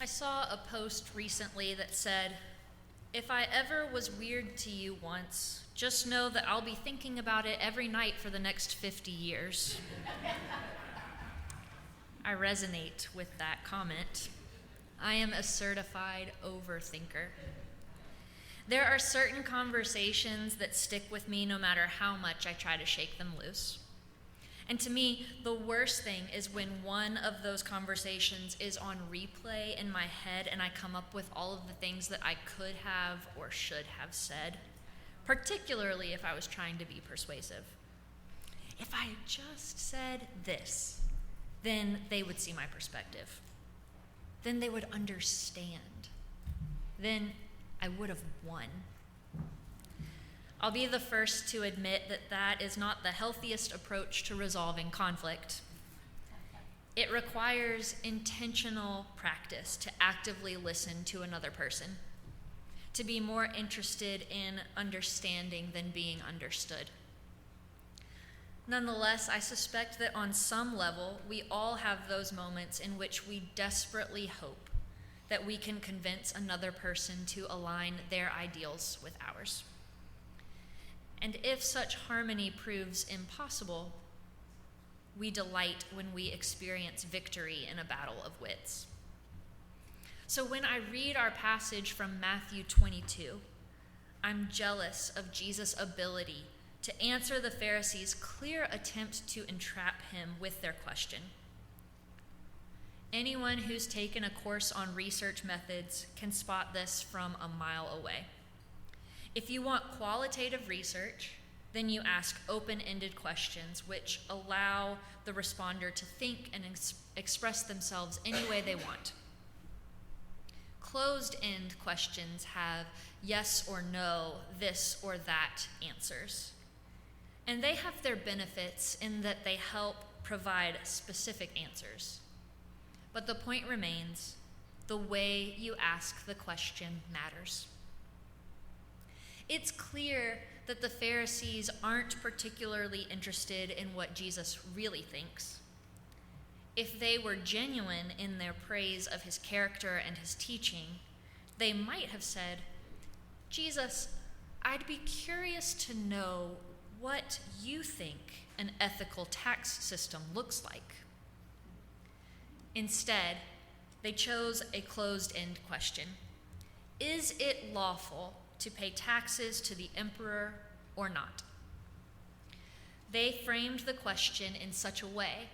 saw a post recently that said, "If I ever was weird to you once, just know that I'll be thinking about it every night for the next 50 years. I resonate with that comment. I am a certified overthinker. There are certain conversations that stick with me no matter how much I try to shake them loose. And to me, the worst thing is when one of those conversations is on replay in my head and I come up with all of the things that I could have or should have said, particularly if I was trying to be persuasive. If I had just said this, then they would see my perspective. Then they would understand. Then I would have won. I'll be the first to admit that that is not the healthiest approach to resolving conflict. It requires intentional practice to actively listen to another person, to be more interested in understanding than being understood. Nonetheless, I suspect that on some level, we all have those moments in which we desperately hope that we can convince another person to align their ideals with ours. And if such harmony proves impossible, we delight when we experience victory in a battle of wits. So when I read our passage from Matthew 22, I'm jealous of Jesus' ability to answer the Pharisees' clear attempt to entrap him with their question. Anyone who's taken a course on research methods can spot this from a mile away. If you want qualitative research, then you ask open-ended questions which allow the responder to think and express themselves any way they want. Closed-end questions have yes or no, this or that answers. And they have their benefits in that they help provide specific answers. But the point remains, the way you ask the question matters. It's clear that the Pharisees aren't particularly interested in what Jesus really thinks. If they were genuine in their praise of his character and his teaching, they might have said, "Jesus, I'd be curious to know what you think an ethical tax system looks like." Instead, they chose a closed-end question. Is it lawful to pay taxes to the emperor or not? They framed the question in such a way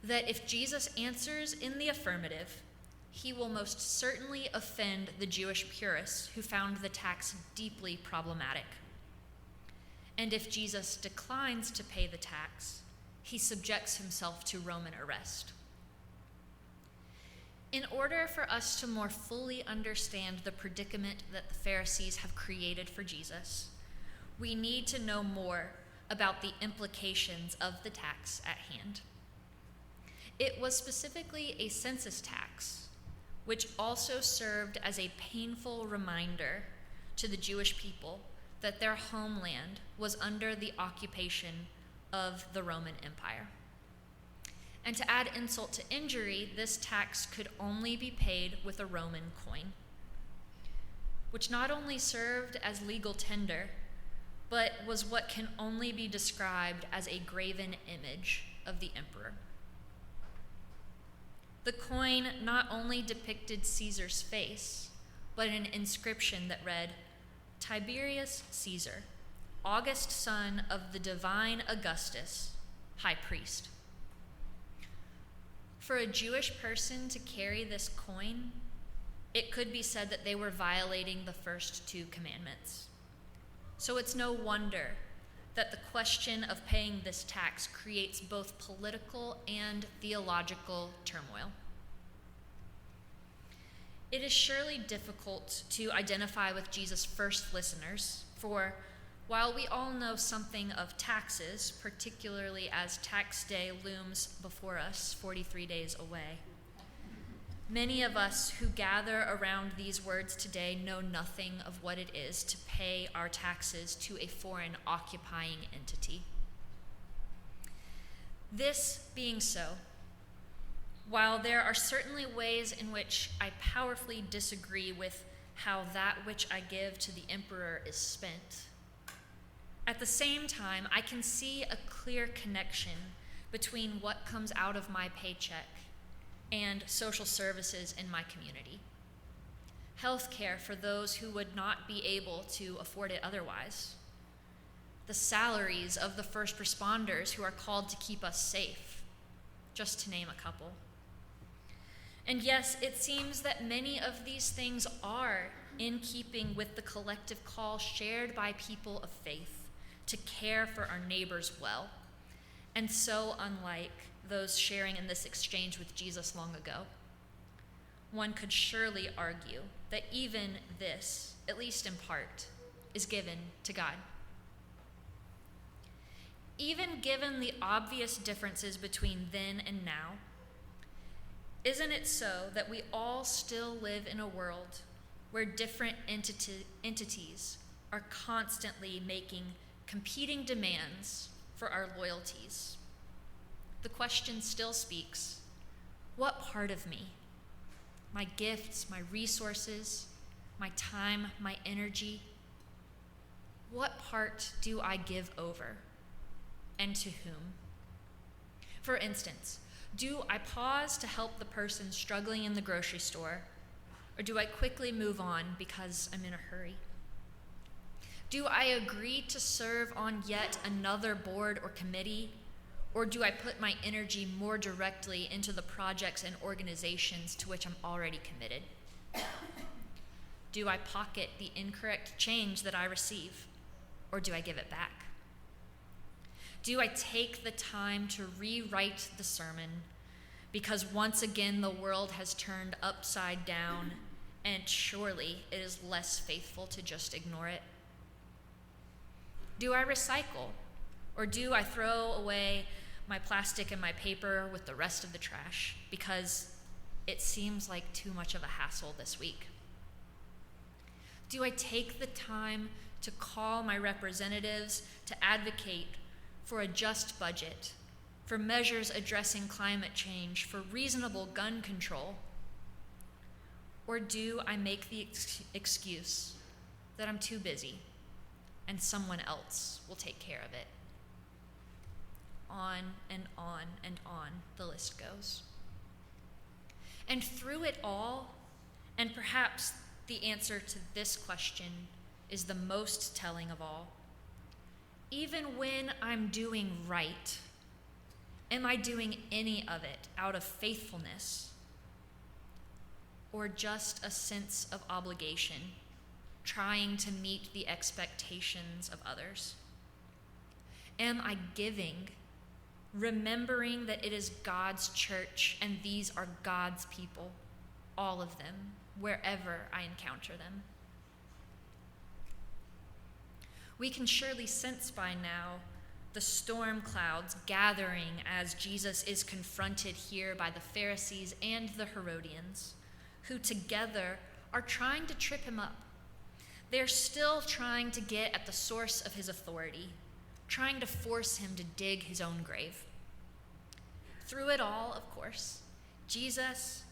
that if Jesus answers in the affirmative, he will most certainly offend the Jewish purists who found the tax deeply problematic. And if Jesus declines to pay the tax, he subjects himself to Roman arrest. In order for us to more fully understand the predicament that the Pharisees have created for Jesus, we need to know more about the implications of the tax at hand. It was specifically a census tax, which also served as a painful reminder to the Jewish people that their homeland was under the occupation of the Roman Empire. And to add insult to injury, this tax could only be paid with a Roman coin, which not only served as legal tender, but was what can only be described as a graven image of the emperor. The coin not only depicted Caesar's face, but an inscription that read, "Tiberius Caesar, August son of the divine Augustus, high priest." For a Jewish person to carry this coin, it could be said that they were violating the first two commandments. So it's no wonder that the question of paying this tax creates both political and theological turmoil. It is surely difficult to identify with Jesus' first listeners, for while we all know something of taxes, particularly as tax day looms before us 43 days away, many of us who gather around these words today know nothing of what it is to pay our taxes to a foreign occupying entity. This being so, While there are certainly ways in which I powerfully disagree with how that which I give to the emperor is spent, at the same time, I can see a clear connection between what comes out of my paycheck and social services in my community. Health care for those who would not be able to afford it otherwise. The salaries of the first responders who are called to keep us safe, just to name a couple. And yes, it seems that many of these things are in keeping with the collective call shared by people of faith to care for our neighbors well, and so unlike those sharing in this exchange with Jesus long ago. One could surely argue that even this, at least in part, is given to God. Even given the obvious differences between then and now, isn't it so that we all still live in a world where different entities are constantly making competing demands for our loyalties? The question still speaks: what part of me, my gifts, my resources, my time, my energy, what part do I give over, and to whom? For instance, do I pause to help the person struggling in the grocery store, or do I quickly move on because I'm in a hurry? Do I agree to serve on yet another board or committee, or do I put my energy more directly into the projects and organizations to which I'm already committed? Do I pocket the incorrect change that I receive, or do I give it back? Do I take the time to rewrite the sermon because once again the world has turned upside down and surely it is less faithful to just ignore it? Do I recycle, or do I throw away my plastic and my paper with the rest of the trash because it seems like too much of a hassle this week? Do I take the time to call my representatives to advocate for a just budget, for measures addressing climate change, for reasonable gun control? Or do I make the excuse that I'm too busy and someone else will take care of it? On and on and on the list goes. And through it all, and perhaps the answer to this question is the most telling of all, even when I'm doing right, am I doing any of it out of faithfulness or just a sense of obligation, trying to meet the expectations of others? Am I giving, remembering that it is God's church and these are God's people, all of them, wherever I encounter them? We can surely sense by now the storm clouds gathering as Jesus is confronted here by the Pharisees and the Herodians, who together are trying to trip him up. They're still trying to get at the source of his authority, trying to force him to dig his own grave. Through it all, of course, Jesus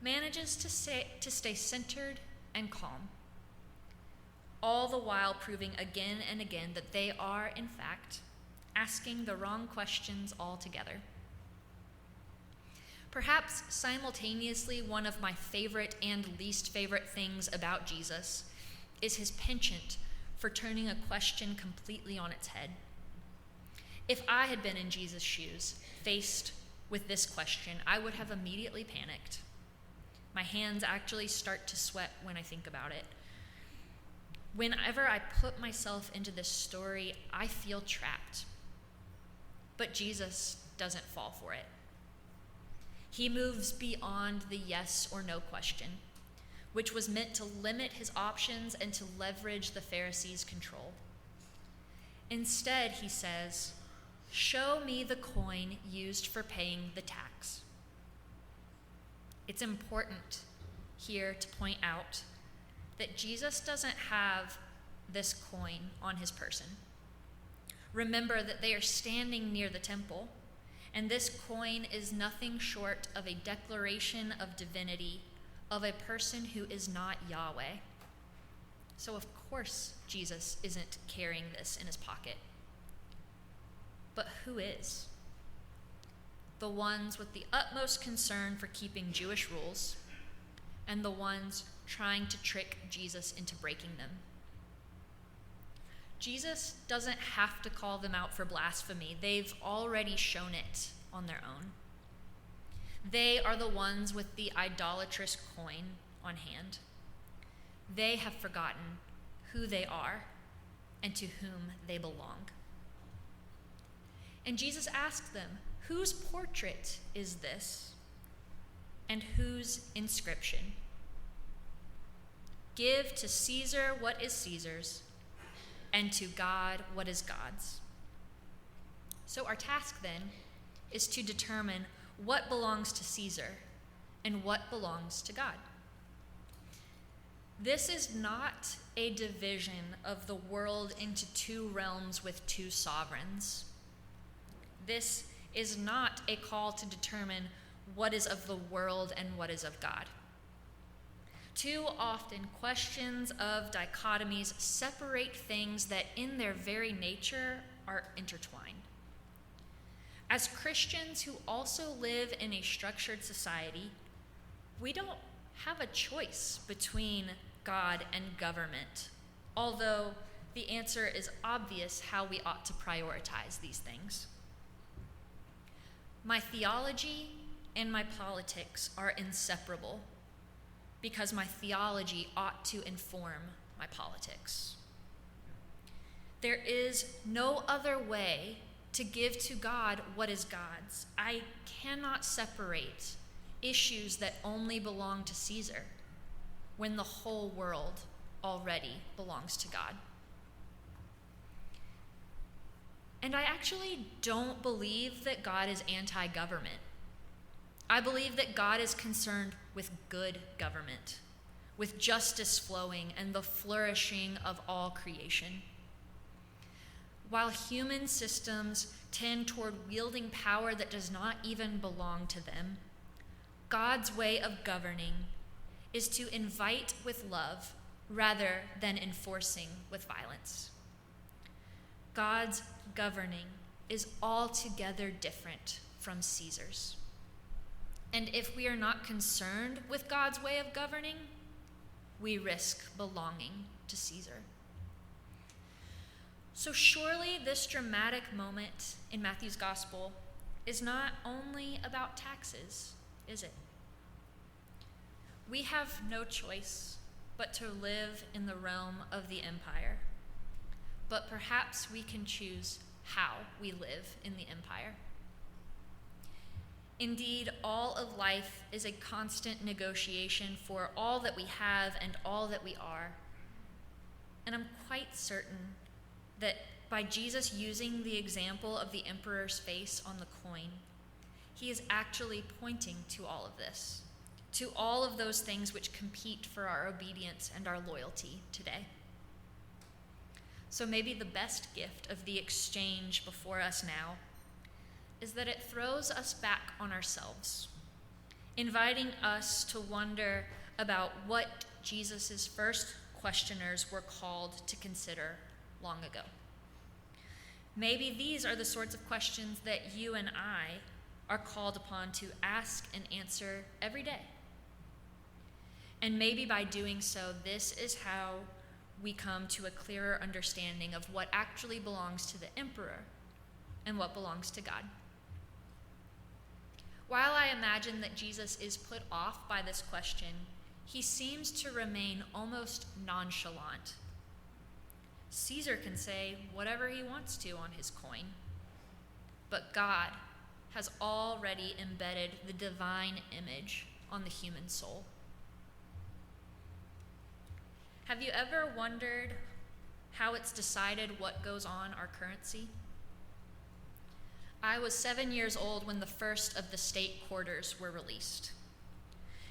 manages to stay centered and calm, all the while proving again and again that they are, in fact, asking the wrong questions altogether. Perhaps simultaneously, one of my favorite and least favorite things about Jesus is his penchant for turning a question completely on its head. If I had been in Jesus' shoes, faced with this question, I would have immediately panicked. My hands actually start to sweat when I think about it. Whenever I put myself into this story, I feel trapped. But Jesus doesn't fall for it. He moves beyond the yes or no question, which was meant to limit his options and to leverage the Pharisees' control. Instead, he says, "Show me the coin used for paying the tax." It's important here to point out that Jesus doesn't have this coin on his person. Remember that they are standing near the temple, And this coin is nothing short of a declaration of divinity of a person who is not Yahweh. So of course Jesus isn't carrying this in his pocket. But who is? The ones with the utmost concern for keeping Jewish rules, and the ones trying to trick Jesus into breaking them. Jesus doesn't have to call them out for blasphemy. They've already shown it on their own. They are the ones with the idolatrous coin on hand. They have forgotten who they are and to whom they belong. And Jesus asked them, whose portrait is this? And whose inscription? Give to Caesar what is Caesar's, and to God what is God's. So our task then is to determine what belongs to Caesar and what belongs to God. This is not a division of the world into two realms with two sovereigns. This is not a call to determine what is of the world and what is of God. Too often, questions of dichotomies separate things that in their very nature are intertwined. As Christians who also live in a structured society, we don't have a choice between God and government, although the answer is obvious how we ought to prioritize these things. My theology and my politics are inseparable because my theology ought to inform my politics. There is no other way to give to God what is God's. I cannot separate issues that only belong to Caesar when the whole world already belongs to God. And I actually don't believe that God is anti-government. I believe that God is concerned with good government, with justice flowing and the flourishing of all creation. While human systems tend toward wielding power that does not even belong to them, God's way of governing is to invite with love rather than enforcing with violence. God's governing is altogether different from Caesar's. And if we are not concerned with God's way of governing, we risk belonging to Caesar. So surely this dramatic moment in Matthew's gospel is not only about taxes, is it? We have no choice but to live in the realm of the empire. But perhaps we can choose how we live in the empire. Indeed, all of life is a constant negotiation for all that we have and all that we are. And I'm quite certain that by Jesus using the example of the emperor's face on the coin, he is actually pointing to all of this, to all of those things which compete for our obedience and our loyalty today. So maybe the best gift of the exchange before us now is that it throws us back on ourselves, inviting us to wonder about what Jesus' first questioners were called to consider long ago. Maybe these are the sorts of questions that you and I are called upon to ask and answer every day. And maybe by doing so, this is how we come to a clearer understanding of what actually belongs to the emperor and what belongs to God. While I imagine that Jesus is put off by this question, he seems to remain almost nonchalant. Caesar can say whatever he wants to on his coin, but God has already embedded the divine image on the human soul. Have you ever wondered how it's decided what goes on our currency? I was 7 years old when the first of the state quarters were released.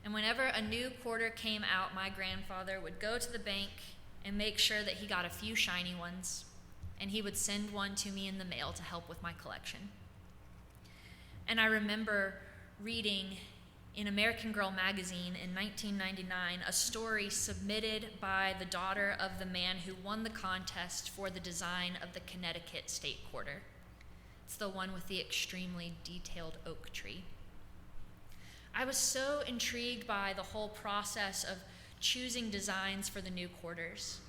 And whenever a new quarter came out, my grandfather would go to the bank and make sure that he got a few shiny ones, and he would send one to me in the mail to help with my collection. And I remember reading in American Girl magazine in 1999 a story submitted by the daughter of the man who won the contest for the design of the Connecticut State Quarter. It's the one with the extremely detailed oak tree. I was so intrigued by the whole process of choosing designs for the new quarters.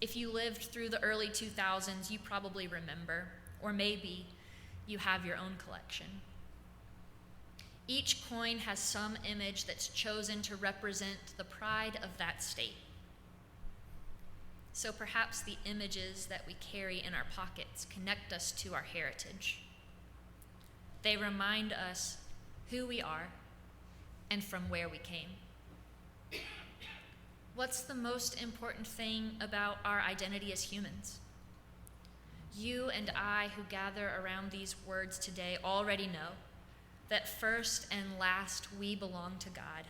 If you lived through the early 2000s, you probably remember, or maybe you have your own collection. Each coin has some image that's chosen to represent the pride of that state. So perhaps the images that we carry in our pockets connect us to our heritage. They remind us who we are and from where we came. What's the most important thing about our identity as humans? You and I who gather around these words today already know that first and last we belong to God.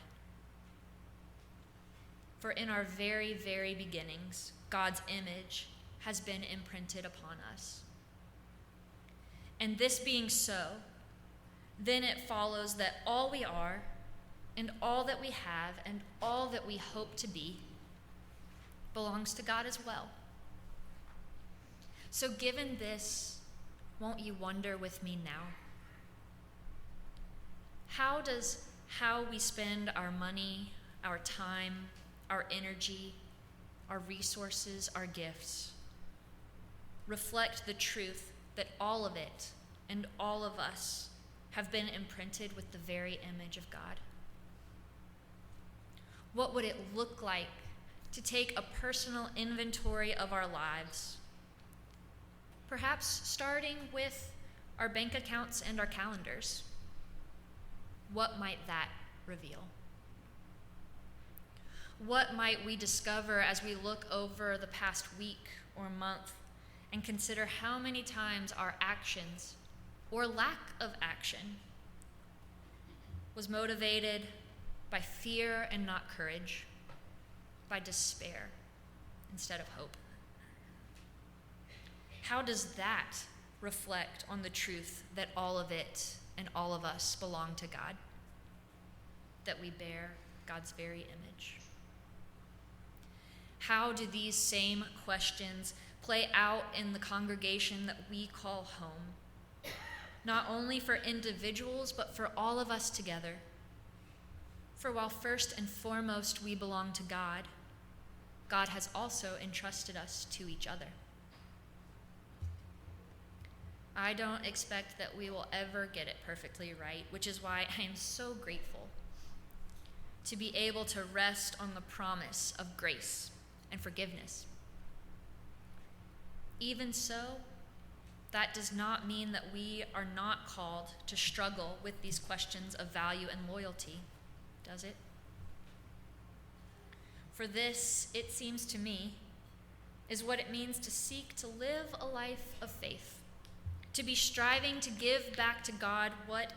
For in our very, very beginnings, God's image has been imprinted upon us. And this being so, then it follows that all we are, and all that we have, and all that we hope to be, belongs to God as well. So given this, won't you wonder with me now? How does how we spend our money, our time, our energy, our resources, our gifts, reflect the truth that all of it and all of us have been imprinted with the very image of God? What would it look like to take a personal inventory of our lives? Perhaps starting with our bank accounts and our calendars. What might that reveal? What might we discover as we look over the past week or month and consider how many times our actions or lack of action was motivated by fear and not courage, by despair instead of hope? How does that reflect on the truth that all of it and all of us belong to God, that we bear God's very image? How do these same questions play out in the congregation that we call home, not only for individuals, but for all of us together? For while first and foremost we belong to God, God has also entrusted us to each other. I don't expect that we will ever get it perfectly right, which is why I am so grateful to be able to rest on the promise of grace and forgiveness. Even so, that does not mean that we are not called to struggle with these questions of value and loyalty, does it? For this, it seems to me, is what it means to seek to live a life of faith, to be striving to give back to God what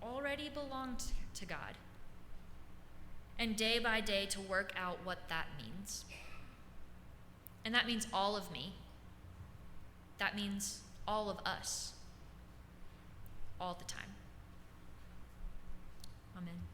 already belonged to God, and day by day to work out what that means. And that means all of me. That means all of us, all the time. Amen.